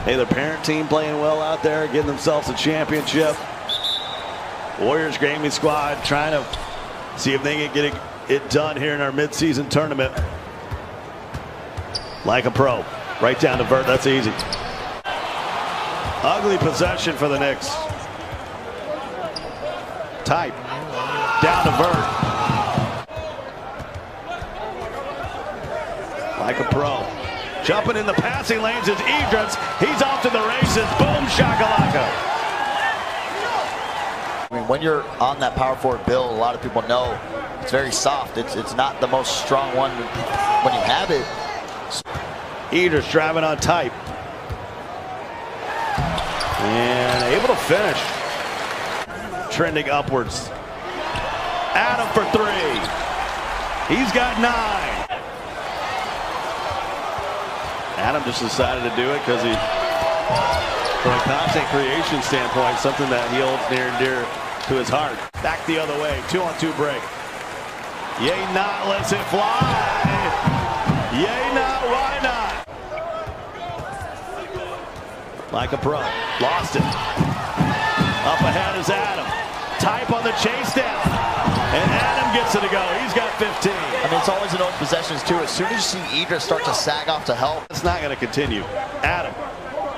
Hey, the parent team playing well out there, getting themselves a championship. Warriors gaming squad trying to see if they can get it done here in our midseason tournament. Like a pro. Right down to Vert. That's easy. Ugly possession for the Knicks. Tight. Down to Vert. Like a pro. Jumping in the passing lanes is Idris. He's off to the races. Boom shakalaka. I mean, when you're on that power forward build, a lot of people know it's very soft. It's not the most strong one when you have it. Idris driving on type. And able to finish. Trending upwards. Adam for three. He's got 9. Adam just decided to do it because he, from a content creation standpoint, something that he holds near and dear to his heart. Back the other way, 2-on-2 break. Yay not, lets it fly. Yay not, why not? Like a pro, lost it. Up ahead is Adam. Type on the chase down. And Adam gets it to go. He's got 15. I mean, it's always in those possessions, too. As soon as you see Idris start to sag off to help. It's not going to continue. Adam,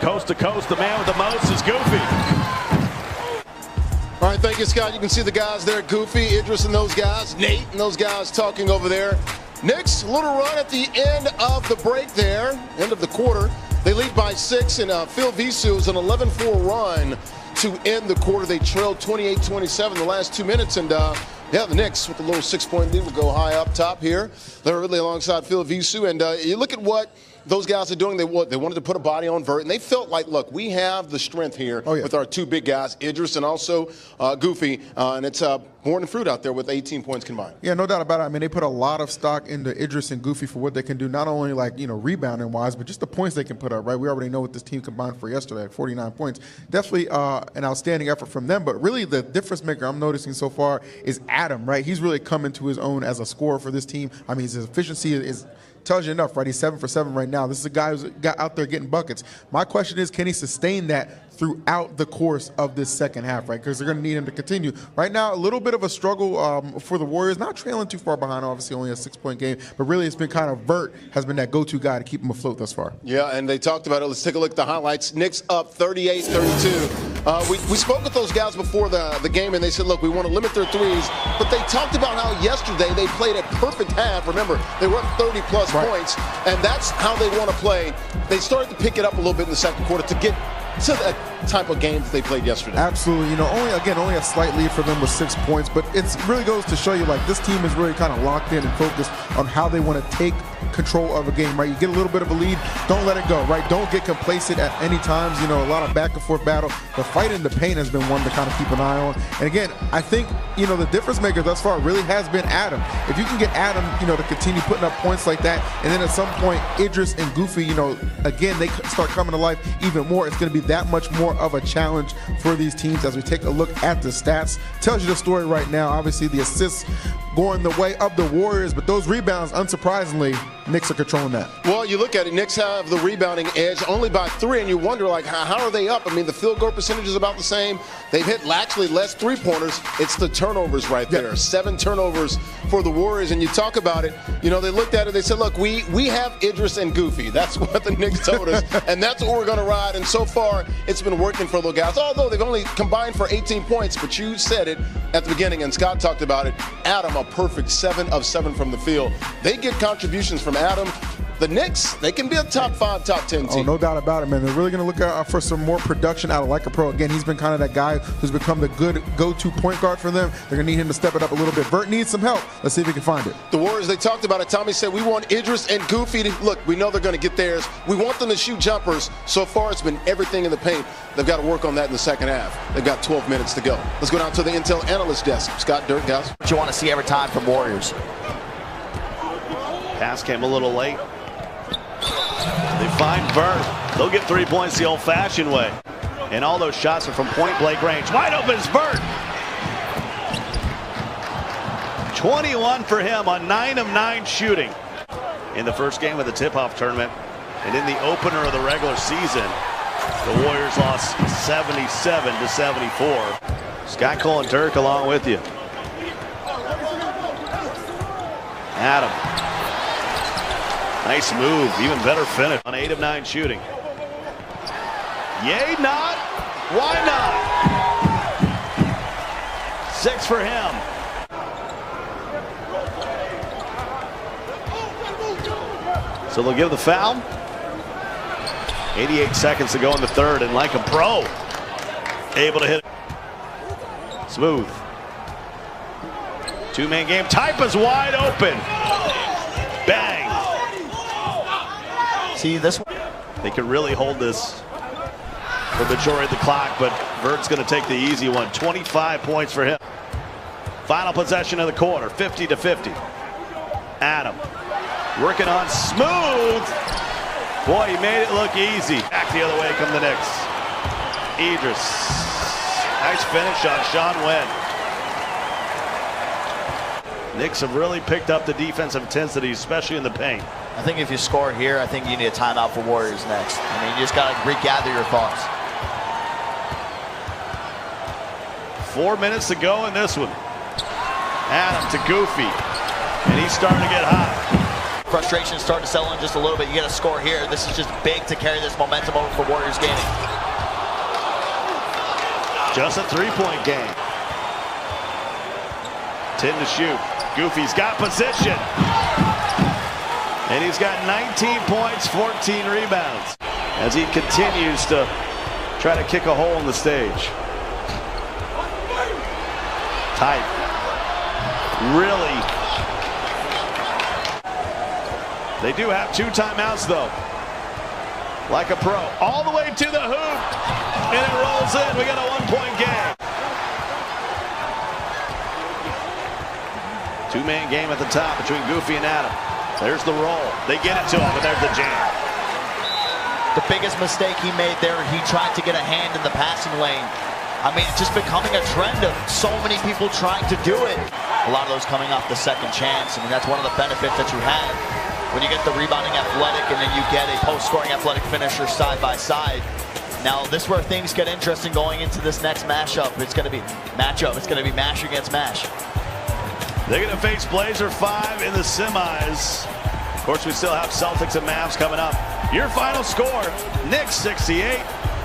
coast to coast. The man with the most is Goofy. All right, thank you, Scott. You can see the guys there, Goofy, Idris and those guys, Nate and those guys talking over there. Knicks, a little run at the end of the break there, end of the quarter. They lead by 6, and Phil Visu is an 11-4 run to end the quarter. They trailed 28-27 the last 2 minutes, and yeah, the Knicks with a little 6-point lead will go high up top here. They're really alongside Phil Visu, and you look at what those guys are doing. They wanted to put a body on Vert, and they felt like, look, we have the strength here with our 2 big guys, Idris and also Goofy, and it's borne fruit out there with 18 points combined. Yeah, no doubt about it. I mean, they put a lot of stock into Idris and Goofy for what they can do, not only like, you know, rebounding wise, but just the points they can put up, right? We already know what this team combined for yesterday, like 49 points. Definitely an outstanding effort from them, but really the difference maker I'm noticing so far is Adam, right? He's really come into his own as a scorer for this team. I mean, his efficiency tells you enough, right? He's 7 for 7 right now. This is a guy who's got out there getting buckets. My question is, can he sustain that throughout the course of this second half, right? Because they're going to need him to continue. Right now, a little bit of a struggle for the Warriors. Not trailing too far behind, obviously only a 6-point game, but really it's been kind of Vert has been that go-to guy to keep them afloat thus far. Yeah, and they talked about it. Let's take a look at the highlights. Knicks up 38-32. We spoke with those guys before the game, and they said, look, we want to limit their threes, but they talked about how yesterday they played a perfect half. Remember, they were up 30-plus points, and that's how they want to play. They started to pick it up a little bit in the second quarter to get to the type of game that they played yesterday. Absolutely. You know, only a slight lead for them with 6 points, but it really goes to show you, like, this team is really kind of locked in and focused on how they want to take control of a game, right? You get a little bit of a lead, don't let it go, right? Don't get complacent at any times. You know, a lot of back and forth battle. The fight in the paint has been one to kind of keep an eye on. And again, I think, you know, the difference maker thus far really has been Adam. If you can get Adam, you know, to continue putting up points like that, and then at some point, Idris and Goofy, you know, again, they start coming to life even more. It's going to be that much more of a challenge for these teams as we take a look at the stats. Tells you the story right now. Obviously, the assists going the way of the Warriors, but those rebounds, unsurprisingly, Knicks are controlling that. Well, you look at it, Knicks have the rebounding edge only by 3, and you wonder, like, how are they up? I mean, the field goal percentage is about the same. They've hit actually less three-pointers. It's the turnovers right there. 7 turnovers for the Warriors, and you talk about it, you know, they looked at it, they said, look, we have Idris and Goofy. That's what the Knicks told us, and that's what we're going to ride, and so far, it's been working for the guys, although they've only combined for 18 points, but you said it at the beginning, and Scott talked about it. Adam, a perfect 7 of 7 from the field. They get contributions from Adam. The Knicks, they can be a top 5, top 10 team. Oh, no doubt about it, man. They're really going to look out for some more production out of Like a Pro. Again, he's been kind of that guy who's become the good go-to point guard for them. They're going to need him to step it up a little bit. Vert needs some help. Let's see if he can find it. The Warriors, they talked about it. Tommy said, we want Idris and Goofy to, look, we know they're going to get theirs. We want them to shoot jumpers. So far, it's been everything in the paint. They've got to work on that in the second half. They've got 12 minutes to go. Let's go down to the Intel analyst desk. Scott, Dirk, guys. What you want to see every time from Warriors. Pass came a little late. They find Vert. They'll get 3 points the old-fashioned way. And all those shots are from point-blank range. Wide open is Vert. 21 for him on 9 of 9 shooting in the first game of the tip-off tournament. And in the opener of the regular season, The Warriors lost 77-74. Scott Cole and Dirk along with you. Adam. Nice move, even better finish on 8 of 9 shooting. Yay, not? Why not? 6 for him. So they'll give the foul. 88 seconds to go in the third, and like a pro, able to hit it. Smooth. Two-man game. Type is wide open. Bang. See this one? They can really hold this for the majority of the clock, but Vert's going to take the easy one. 25 points for him. Final possession of the quarter, 50-50. Adam working on Smooth. Boy, he made it look easy. Back the other way come the Knicks. Idris. Nice finish on Sean Wynn. Knicks have really picked up the defensive intensity, especially in the paint. I think if you score here, I think you need a timeout for Warriors next. I mean, you just got to regather your thoughts. 4 minutes to go in this one. Adam to Goofy, and he's starting to get hot. Frustration starting to settle in just a little bit. You get a score here. This is just big to carry this momentum over for Warriors gaming. Just a three-point game. 10 to shoot. Goofy's got position. And he's got 19 points, 14 rebounds as he continues to try to kick a hole in the stage. Tight. Really. They do have 2 timeouts, though. Like a pro. All the way to the hoop. And it rolls in. We got a 1-point game. Two-man game at the top between Goofy and Adam. There's the roll. They get it to him, and there's the jam. The biggest mistake he made there, he tried to get a hand in the passing lane. I mean, it's just becoming a trend of so many people trying to do it. A lot of those coming off the second chance. I mean, that's one of the benefits that you have when you get the rebounding athletic and then you get a post-scoring athletic finisher side by side. Now, this is where things get interesting going into this next matchup. It's going to be It's going to be Mash against Mash. They're going to face Blazer 5 in the semis. Of course, we still have Celtics and Mavs coming up. Your final score, Knicks 68,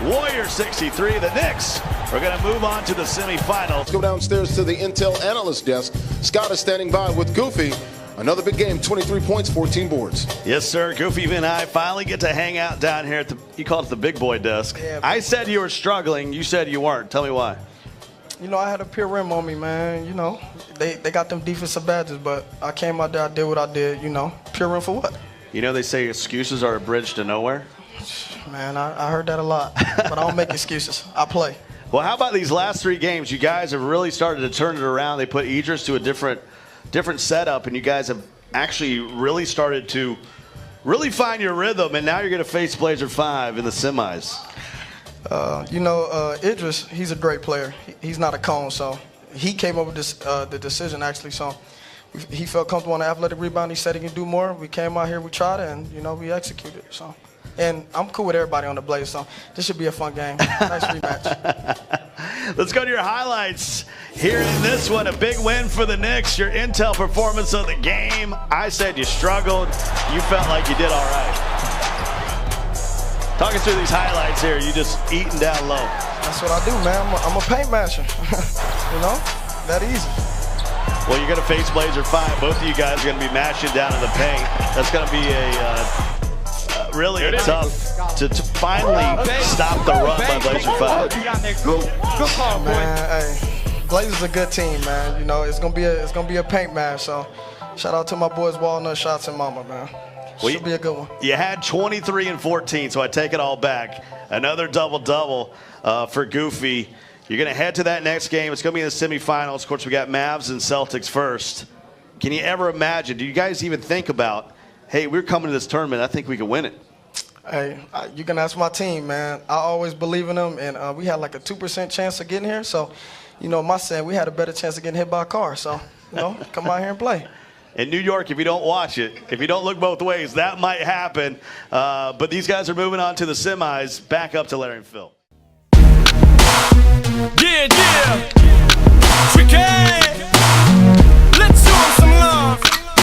Warriors 63. The Knicks are going to move on to the semifinals. Let's go downstairs to the Intel analyst desk. Scott is standing by with Goofy. Another big game, 23 points, 14 boards. Yes, sir. Goofy and I finally get to hang out down here at the, you call it the big boy desk. Yeah, I said you were struggling. You said you weren't. Tell me why. You know, I had a pure rim on me, man. You know, they got them defensive badges, but I came out there, I did what I did, you know. Pure rim for what? You know, they say excuses are a bridge to nowhere. Man, I heard that a lot, but I don't make excuses. I play. Well, how about these last 3 games? You guys have really started to turn it around. They put Idris to a different setup, and you guys have actually really started to really find your rhythm, and now you're going to face Blazer 5 in the semis. You know, Idris, he's a great player. He's not a cone, so he came up with this, the decision, actually. So he felt comfortable on the athletic rebound. He said he can do more. We came out here, we tried it, and, you know, we executed. So, and I'm cool with everybody on the Blaze, so this should be a fun game. Nice rematch. Let's go to your highlights. Here in this one, a big win for the Knicks. Your Intel performance of the game. I said you struggled. You felt like you did all right. Talking through these highlights here, you just eating down low. That's what I do, man. I'm a paint masher. You know, that easy. Well, you're going to face Blazer 5. Both of you guys are going to be mashing down in the paint. That's going to be a really tough to finally stop the run by Blazer 5. Good call, man. Hey, Blazers a good team, man. You know, it's gonna be a paint mash. So, shout out to my boys Walnut, Shots, and Mama, man. Should be a good one. You had 23 and 14, so I take it all back. Another double-double for Goofy. You're going to head to that next game. It's going to be in the semifinals. Of course, we got Mavs and Celtics first. Can you ever imagine? Do you guys even think about, hey, we're coming to this tournament, I think we can win it? Hey, you can ask my team, man. I always believe in them, and we had like a 2% chance of getting here. So, you know, my saying, we had a better chance of getting hit by a car. So, you know, come out here and play. in New York, if you don't watch it, if you don't look both ways, that might happen. But these guys are moving on to the semis, back up to Larry and Phil. Yeah, yeah.